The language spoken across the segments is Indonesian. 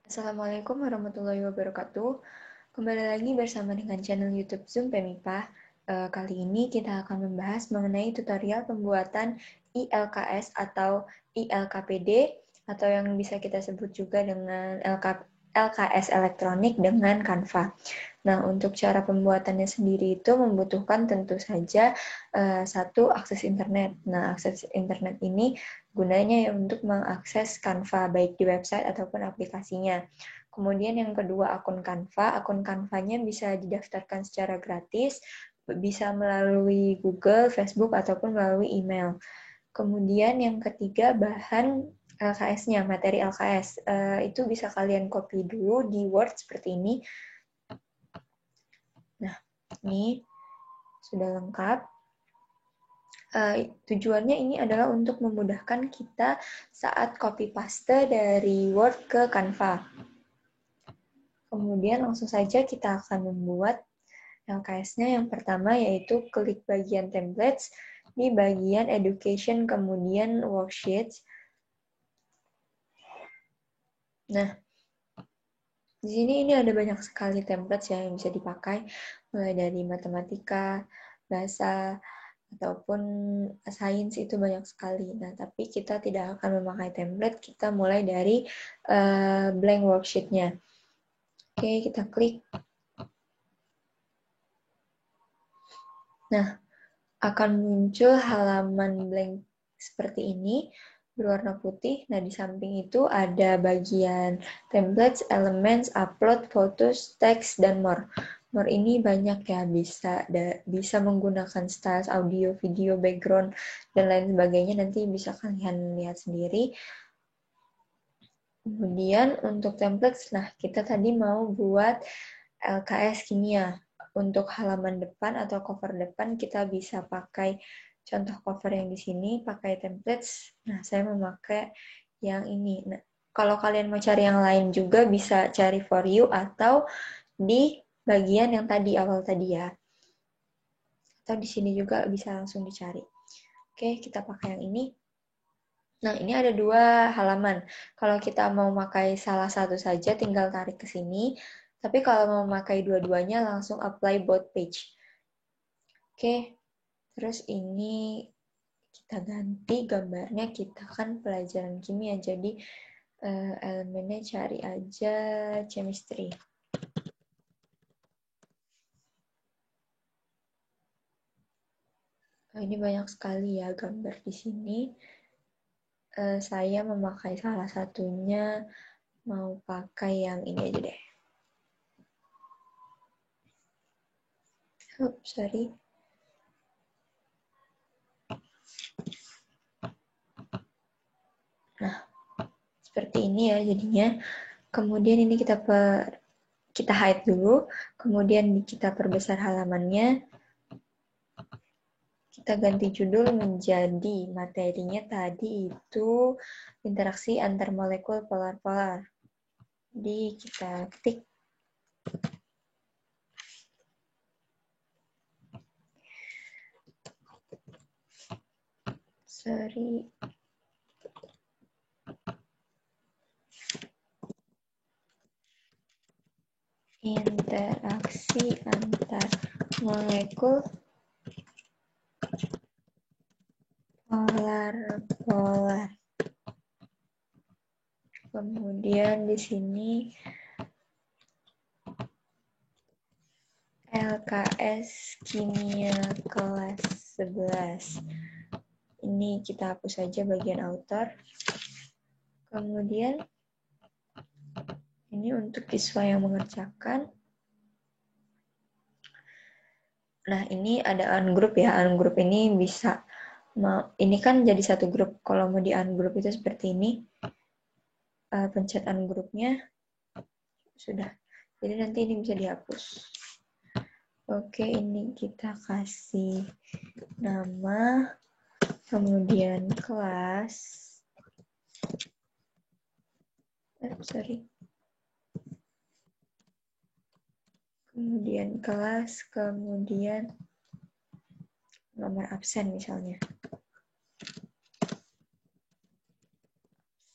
Assalamualaikum warahmatullahi wabarakatuh. Kembali lagi bersama dengan channel YouTube Zoom PMIPA. Kali ini kita akan membahas mengenai tutorial pembuatan ILKS atau ILKPD atau yang bisa kita sebut juga dengan LKS elektronik dengan Canva. Nah, untuk cara pembuatannya sendiri itu membutuhkan tentu saja satu akses internet. Nah, akses internet ini gunanya untuk mengakses Canva baik di website ataupun aplikasinya. Kemudian yang kedua akun Canva. Akun Canva-nya bisa didaftarkan secara gratis, bisa melalui Google, Facebook, ataupun melalui email. Kemudian yang ketiga bahan LKS-nya, materi LKS. Itu bisa kalian copy dulu di Word seperti ini. Nah, ini sudah lengkap. Tujuannya ini adalah untuk memudahkan kita saat copy paste dari Word ke Canva. Kemudian langsung saja kita akan membuat LKS-nya. Yang pertama yaitu klik bagian templates di bagian education, kemudian worksheets. Nah, di sini ini ada banyak sekali templates yang bisa dipakai, mulai dari matematika, bahasa, ataupun sains itu banyak sekali. Nah, tapi kita tidak akan memakai template, kita mulai dari blank worksheet-nya. Oke, kita klik. Nah, akan muncul halaman blank seperti ini, berwarna putih. Nah, di samping itu ada bagian templates, elements, upload, photos, text, dan more. More ini banyak ya, bisa menggunakan styles audio, video, background, dan lain sebagainya. Nanti bisa kalian lihat sendiri. Kemudian untuk templates, nah kita tadi mau buat LKS kimia. Untuk halaman depan atau cover depan kita bisa pakai contoh cover yang di sini, pakai templates. Nah, saya memakai yang ini. Nah, kalau kalian mau cari yang lain juga bisa cari for you atau di bagian yang tadi awal tadi ya. Atau di sini juga bisa langsung dicari. Oke, kita pakai yang ini. Nah, ini ada dua halaman. Kalau kita mau pakai salah satu saja, tinggal tarik ke sini. Tapi kalau mau memakai dua-duanya, langsung apply both page. Oke, terus ini kita ganti gambarnya, kita kan pelajaran kimia, jadi elemennya cari aja chemistry. Nah, ini banyak sekali ya gambar di sini. Saya memakai salah satunya, mau pakai yang ini aja deh. Sorry. Nah, seperti ini ya jadinya. Kemudian ini kita hide dulu, kemudian kita perbesar halamannya. Kita ganti judul menjadi materinya tadi itu interaksi antar molekul polar-polar. Jadi kita ketik. Sorry. Interaksi antar molekul polar-polar. Kemudian di sini LKS kimia kelas 11. Ini kita hapus saja bagian author. Kemudian ini untuk siswa yang mengerjakan. Nah, ini ada ungroup ya. Ungroup ini bisa, ini kan jadi satu grup. Kalau mau di ungroup itu seperti ini. Pencet ungroupnya sudah. Jadi nanti ini bisa dihapus. Oke, ini kita kasih nama, kemudian kelas. Kemudian kelas, kemudian nomor absen misalnya.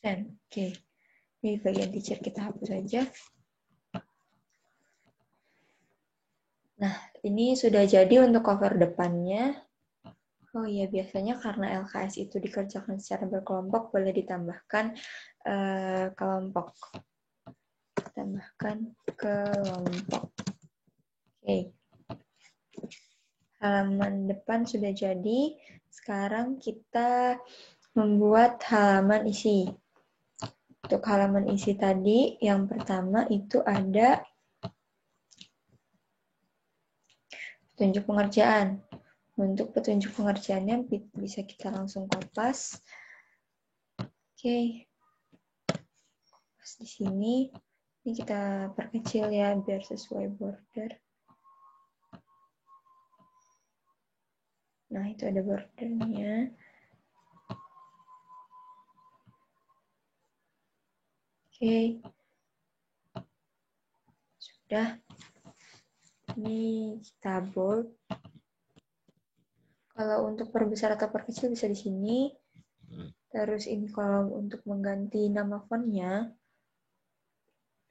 Absen, oke. Di bagian teacher kita hapus saja. Nah, ini sudah jadi untuk cover depannya. Oh iya, biasanya karena LKS itu dikerjakan secara berkelompok, boleh ditambahkan kelompok. Tambahkan kelompok. Oke. Halaman depan sudah jadi. Sekarang kita membuat halaman isi. Untuk halaman isi tadi, yang pertama itu ada petunjuk pengerjaan. Untuk petunjuk pengerjaannya bisa kita langsung kopas. Oke. Kopas di sini. Ini kita perkecil ya biar sesuai border. Nah, itu ada bordernya. Oke. Sudah. Ini kita bold. Kalau untuk perbesar atau perkecil bisa di sini. Terus ini kalau untuk mengganti nama fontnya,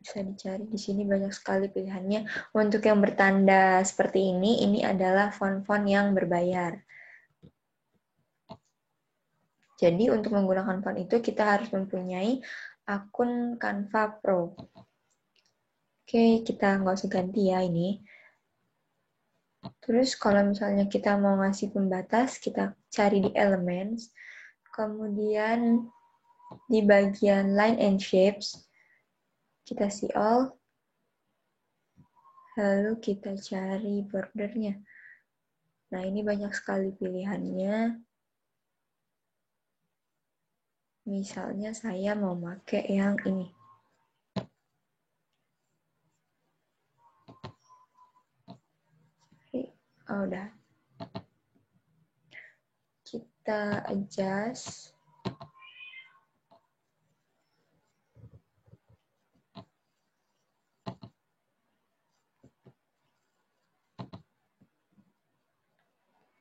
bisa dicari di sini banyak sekali pilihannya. Untuk yang bertanda seperti ini adalah font-font yang berbayar. Jadi untuk menggunakan font itu kita harus mempunyai akun Canva Pro. Oke, kita nggak usah ganti ya ini. Terus kalau misalnya kita mau ngasih pembatas, kita cari di Elements. Kemudian di bagian Line and Shapes, kita see all. Lalu kita cari bordernya. Nah, ini banyak sekali pilihannya. Misalnya saya mau pakai yang ini. Oh, udah. Kita adjust.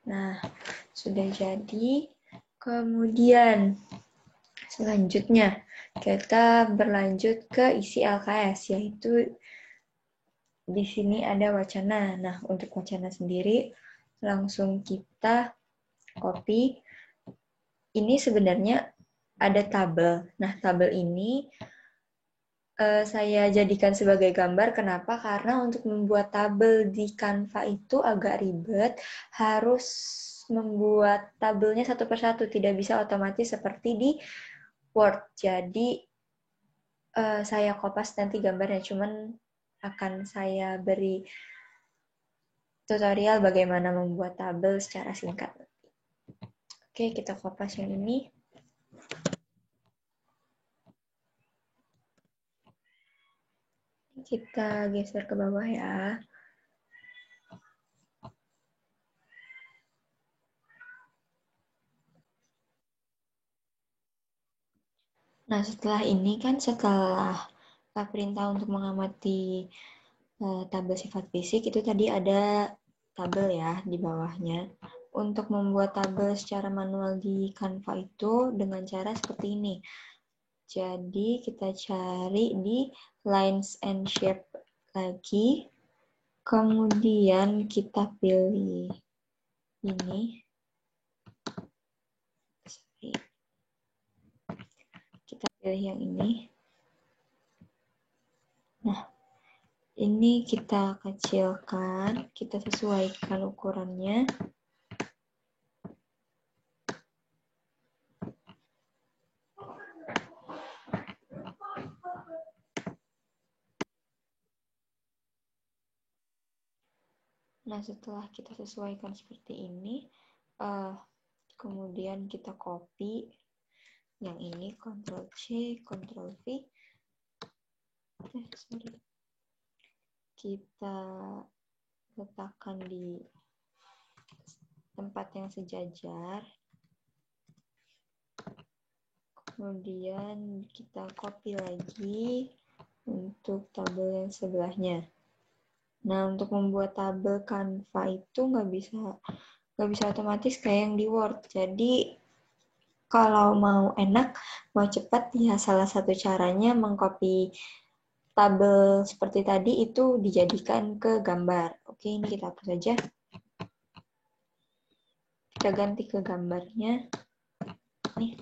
Nah, sudah jadi. Kemudian, selanjutnya, kita berlanjut ke isi LKS, yaitu di sini ada wacana. Nah, untuk wacana sendiri, langsung kita copy. Ini sebenarnya ada tabel. Nah, tabel ini saya jadikan sebagai gambar. Kenapa? Karena untuk membuat tabel di Canva itu agak ribet. Harus membuat tabelnya satu persatu. Tidak bisa otomatis seperti di Word. Jadi, saya kopas nanti gambarnya. Cuman akan saya beri tutorial bagaimana membuat tabel secara singkat. Oke, kita kopas yang ini. Kita geser ke bawah ya. Nah, setelah ini kan setelah perintah untuk mengamati tabel sifat fisik, itu tadi ada tabel ya di bawahnya. Untuk membuat tabel secara manual di Canva itu dengan cara seperti ini. Jadi kita cari di Lines and Shape lagi. Kemudian kita pilih ini. Kita pilih yang ini. Nah, ini kita kecilkan, kita sesuaikan ukurannya. Nah, setelah kita sesuaikan seperti ini, kemudian kita copy yang ini, Ctrl-C, Ctrl-V. Kita letakkan di tempat yang sejajar. Kemudian kita copy lagi untuk tabel yang sebelahnya. Nah, untuk membuat tabel Canva itu nggak bisa otomatis kayak yang di Word. Jadi Kalau mau enak, mau cepat, ya salah satu caranya mengcopy tabel seperti tadi itu dijadikan ke gambar. Oke, ini kita hapus saja. Kita ganti ke gambarnya. Nih.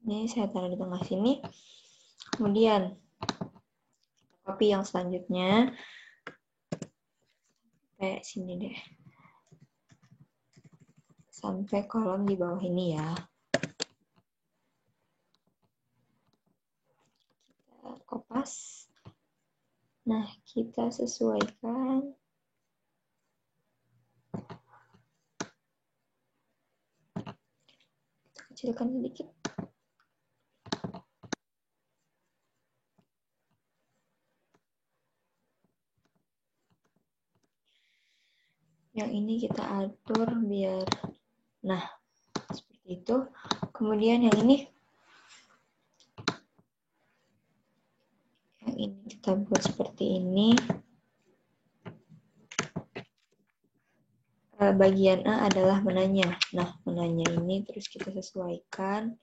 Ini saya taruh di tengah sini. Kemudian, copy yang selanjutnya. Kayak sini deh. Sampai kolom di bawah ini ya. Kita kopas. Nah, kita sesuaikan. Kita kecilkan sedikit. Yang ini kita atur biar, nah, seperti itu. Kemudian yang ini kita buat seperti ini. Bagian A adalah menanya. Nah, menanya ini terus kita sesuaikan.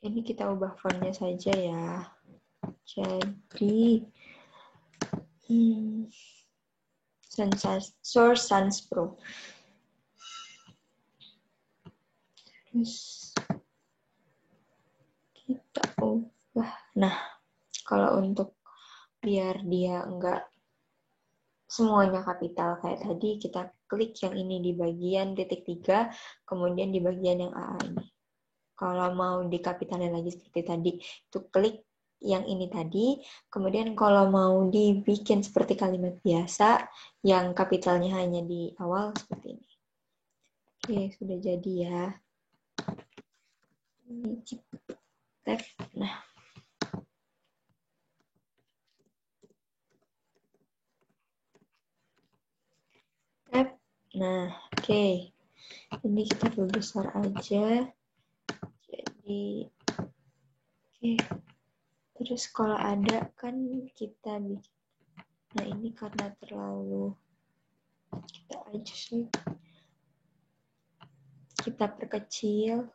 Ini kita ubah fontnya saja ya. Jadi, Source Sans Pro. Terus kita ubah. Nah, kalau untuk biar dia enggak semuanya kapital kayak tadi, kita klik yang ini di bagian titik 3, kemudian di bagian yang AA ini. Kalau mau dikapitalin lagi seperti tadi, itu klik yang ini tadi. Kemudian kalau mau dibikin seperti kalimat biasa, yang kapitalnya hanya di awal seperti ini. Oke, sudah jadi ya. Ini tab. Nah. Tab. Nah, oke. Ini kita perbesar aja. Jadi, oke. Terus kalau ada kan kita bikin. Nah, ini karena terlalu kita adjust nih. Kita perkecil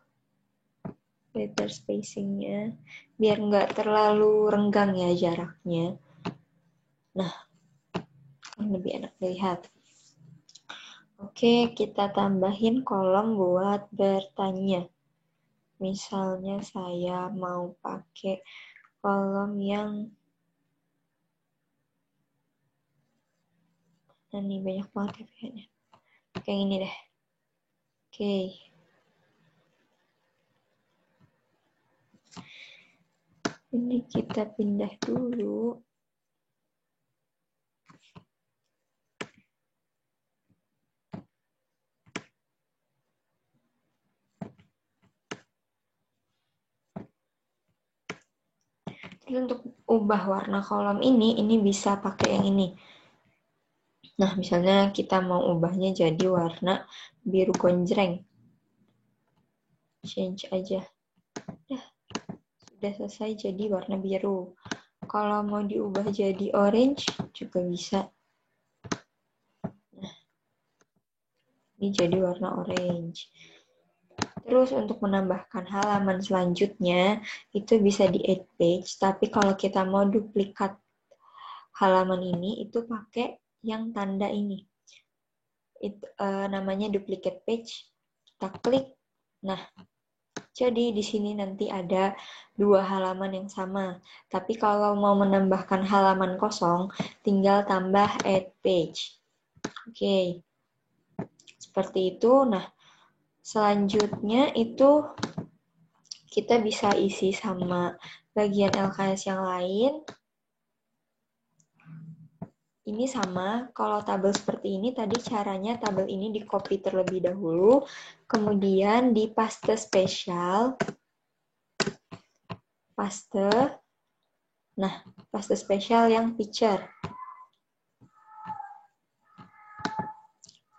letter spacing-nya biar nggak terlalu renggang ya jaraknya. Nah, lebih enak dilihat. Oke, kita tambahin kolom buat bertanya. Misalnya saya mau pakai kolom yang ini banyak banget ya kayaknya. Kayak ini deh. Oke. Ini kita pindah dulu. Jadi untuk ubah warna kolom ini bisa pakai yang ini. Nah, misalnya kita mau ubahnya jadi warna biru konjreng. Change aja. Nah, sudah selesai jadi warna biru. Kalau mau diubah jadi orange juga bisa. Nah, ini jadi warna orange. Terus untuk menambahkan halaman selanjutnya itu bisa di add page, tapi kalau kita mau duplikat halaman ini itu pakai yang tanda ini. Namanya duplicate page. Kita klik. Nah, jadi di sini nanti ada 2 halaman yang sama. Tapi kalau mau menambahkan halaman kosong, tinggal tambah add page. Oke. Seperti itu. Nah, selanjutnya itu kita bisa isi sama bagian LKS yang lain. Ini sama, kalau tabel seperti ini tadi caranya tabel ini di-copy terlebih dahulu, kemudian di paste spesial. Paste. Nah, paste spesial yang picture.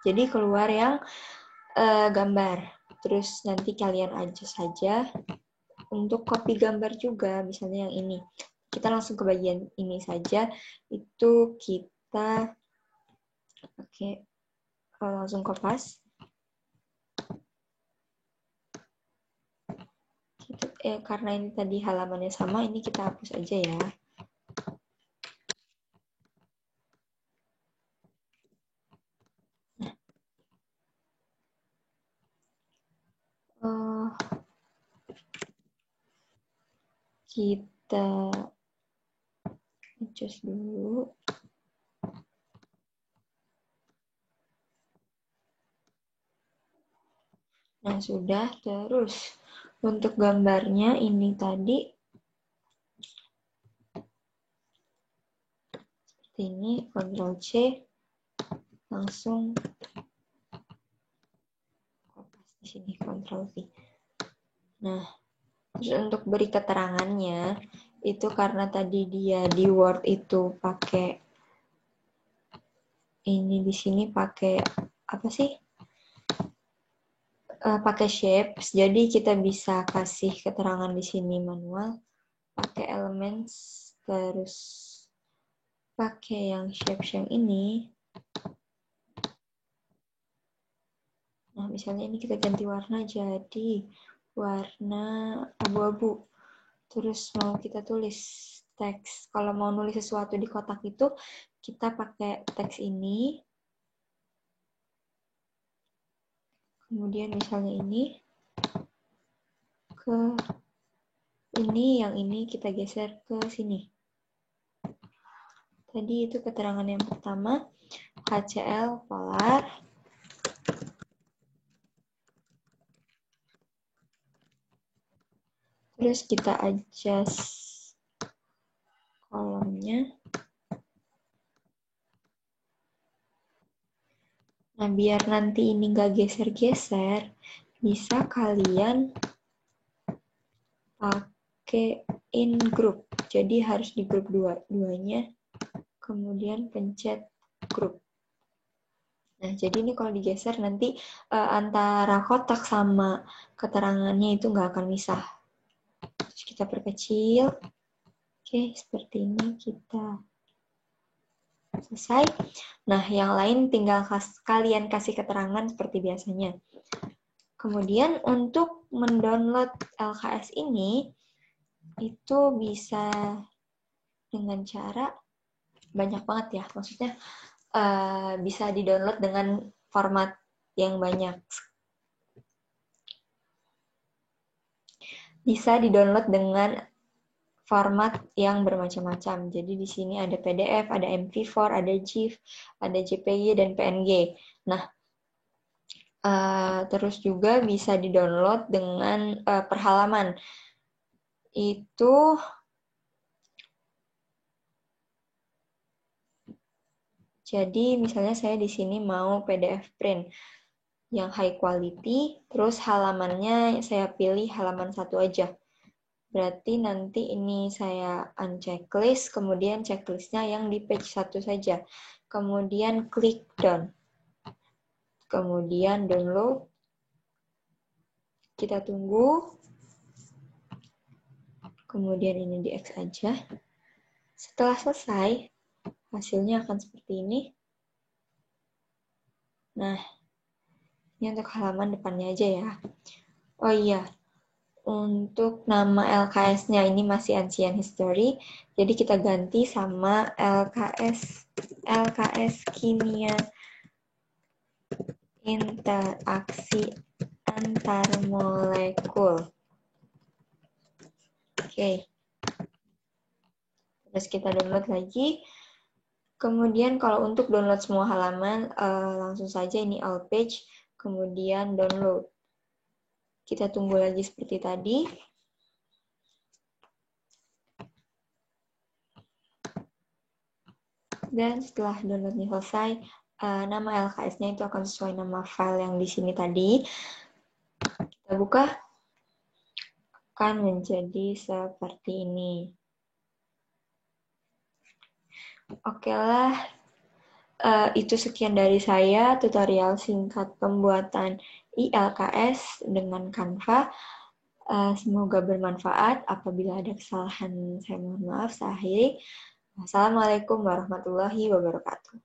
Jadi keluar yang gambar. Terus nanti kalian adjust saja. Untuk copy gambar juga, misalnya yang ini. Kita langsung ke bagian ini saja. Itu kita langsung kopas. Karena ini tadi halamannya sama, ini kita hapus aja ya. Kita adjust dulu. Nah, sudah. Terus untuk gambarnya ini tadi seperti ini, Ctrl C, langsung kopas di sini, Ctrl V. Nah, terus untuk beri keterangannya, itu karena tadi dia di Word itu pakai ini, di sini pakai apa sih? Pakai shapes, jadi kita bisa kasih keterangan di sini manual, pakai elements, terus pakai yang shapes yang ini. Nah, misalnya ini kita ganti warna jadi warna abu-abu. Terus mau kita tulis teks. Kalau mau nulis sesuatu di kotak itu, kita pakai teks ini. Kemudian misalnya ini ke ini, yang ini kita geser ke sini. Tadi itu keterangan yang pertama, HCL polar. Terus kita adjust kolomnya. Nah, biar nanti ini nggak geser-geser, bisa kalian pakai in group. Jadi harus di grup duanya, kemudian pencet group. Nah, jadi ini kalau digeser nanti antara kotak sama keterangannya itu nggak akan misah. Terus kita perkecil. Oke, seperti ini kita selesai. Nah, yang lain tinggal kalian kasih keterangan seperti biasanya. Kemudian untuk mendownload LKS ini, itu bisa dengan cara banyak banget ya. Maksudnya bisa di-download dengan format yang banyak. Bisa di-download dengan format yang bermacam-macam. Jadi di sini ada PDF, ada MP4, ada GIF, ada JPG, dan PNG. Nah, terus juga bisa di-download dengan per halaman. Itu jadi misalnya saya di sini mau PDF print yang high quality, terus halamannya saya pilih halaman 1 aja. Berarti nanti ini saya unchecklist, kemudian checklistnya yang di page 1 saja. Kemudian klik done. Kemudian download. Kita tunggu. Kemudian ini di X aja. Setelah selesai, hasilnya akan seperti ini. Nah, ini untuk halaman depannya aja ya. Oh iya, untuk nama LKS-nya ini masih Ancient History, jadi kita ganti sama LKS Kimia Interaksi Antar Molekul. Oke. Terus kita download lagi. Kemudian kalau untuk download semua halaman, langsung saja ini all page, kemudian download. Kita tunggu lagi seperti tadi. Dan setelah downloadnya selesai, nama LKS-nya itu akan sesuai nama file yang di sini tadi. Kita buka, akan menjadi seperti ini. Oke lah, Itu sekian dari saya, tutorial singkat pembuatan ILKS dengan Canva. Semoga bermanfaat. Apabila ada kesalahan, saya mohon maaf. Saya akhiri. Wassalamualaikum warahmatullahi wabarakatuh.